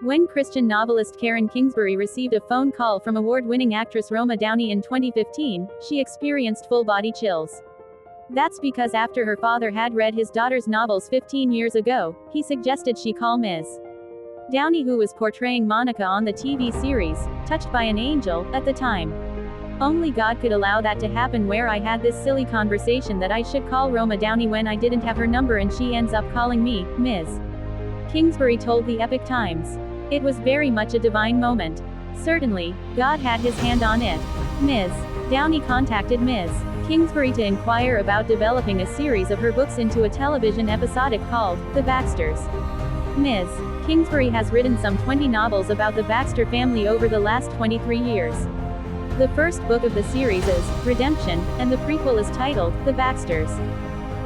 When Christian novelist Karen Kingsbury received a phone call from award-winning actress Roma Downey in 2015, she experienced full-body chills. That's because after her father had read his daughter's novels 15 years ago, he suggested she call Ms. Downey, who was portraying Monica on the TV series, Touched by an Angel, at the time. Only God could allow that to happen, where I had this silly conversation that I should call Roma Downey when I didn't have her number, and she ends up calling me, Ms. Kingsbury told the Epic Times. It was very much a divine moment. Certainly, God had his hand on it. Ms. Downey contacted Ms. Kingsbury to inquire about developing a series of her books into a television episodic called The Baxters. Ms. Kingsbury has written some 20 novels about the Baxter family over the last 23 years. The first book of the series is Redemption, and the prequel is titled The Baxters.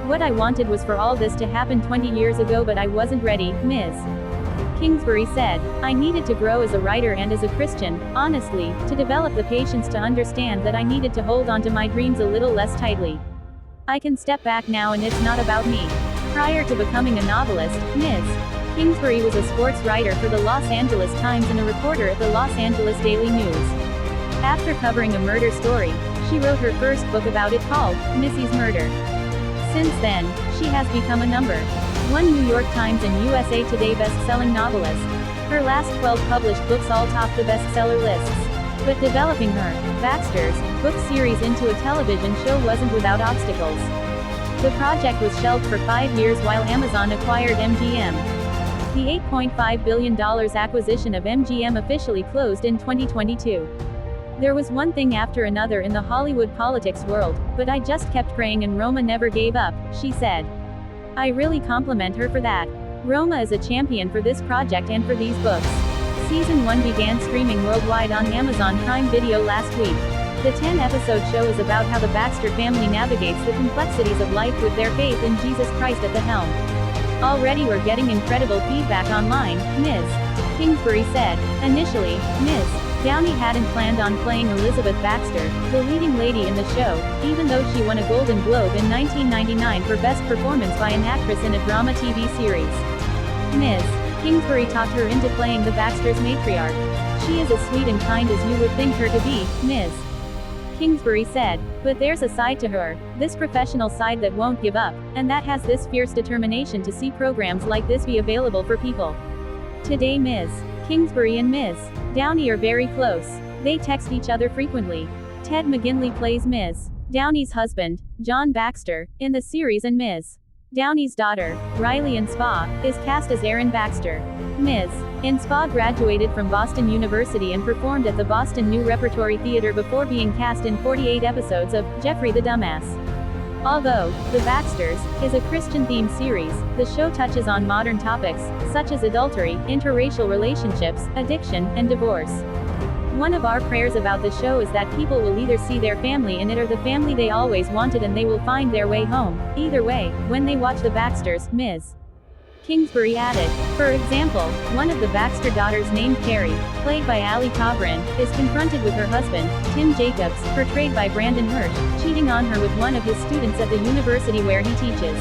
What I wanted was for all this to happen 20 years ago, but I wasn't ready, Ms. Kingsbury said. I needed to grow as a writer and as a Christian, honestly, to develop the patience to understand that I needed to hold on to my dreams a little less tightly. I can step back now, and it's not about me. Prior to becoming a novelist, Ms. Kingsbury was a sports writer for the Los Angeles Times and a reporter at the Los Angeles Daily News. After covering a murder story, she wrote her first book about it called Missy's Murder. Since then, she has become a number 1 New York Times and USA Today best-selling novelist. Her last 12 published books all top the bestseller lists. But developing her Baxters book series into a television show wasn't without obstacles. The project was shelved for 5 years while Amazon acquired MGM. The $8.5 billion acquisition of MGM officially closed in 2022. There was one thing after another in the Hollywood politics world, but I just kept praying and Roma never gave up, she said. I really compliment her for that. Roma is a champion for this project and for these books. Season 1 began streaming worldwide on Amazon Prime Video last week. The 10-episode show is about how the Baxter family navigates the complexities of life with their faith in Jesus Christ at the helm. Already we're getting incredible feedback online, Ms. Kingsbury said. Initially, Ms. Downey hadn't planned on playing Elizabeth Baxter, the leading lady in the show, even though she won a Golden Globe in 1999 for Best Performance by an Actress in a Drama TV Series. Ms. Kingsbury talked her into playing the Baxter's matriarch. She is as sweet and kind as you would think her to be, Ms. Kingsbury said. But there's a side to her, this professional side that won't give up, and that has this fierce determination to see programs like this be available for people. Today Ms. Kingsbury and Ms. Downey are very close. They text each other frequently. Ted McGinley plays Ms. Downey's husband, John Baxter, in the series, and Ms. Downey's daughter, Riley Spa, is cast as Erin Baxter. Ms. Spa graduated from Boston University and performed at the Boston New Repertory Theater before being cast in 48 episodes of Jeffrey the Dumbass. Although The Baxters is a Christian-themed series, the show touches on modern topics, such as adultery, interracial relationships, addiction, and divorce. One of our prayers about the show is that people will either see their family in it or the family they always wanted, and they will find their way home. Either way, when they watch The Baxters, Ms. Kingsbury added. For example, one of the Baxter daughters, named Carrie, played by Ali Cabrin, is confronted with her husband, Tim Jacobs, portrayed by Brandon Hirsch, cheating on her with one of his students at the university where he teaches.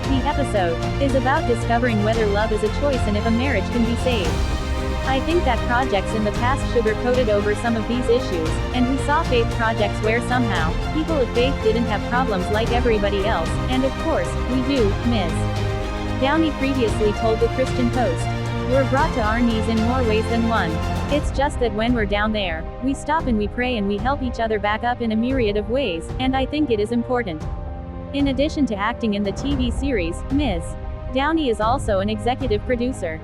The episode is about discovering whether love is a choice and if a marriage can be saved. I think that projects in the past sugar-coated over some of these issues, and we saw faith projects where somehow, people of faith didn't have problems like everybody else, and of course, we do, Ms. Downey previously told the Christian Post. We're brought to our knees in more ways than one. It's just that when we're down there, we stop and we pray and we help each other back up in a myriad of ways, and I think it is important. In addition to acting in the TV series, Ms. Downey is also an executive producer.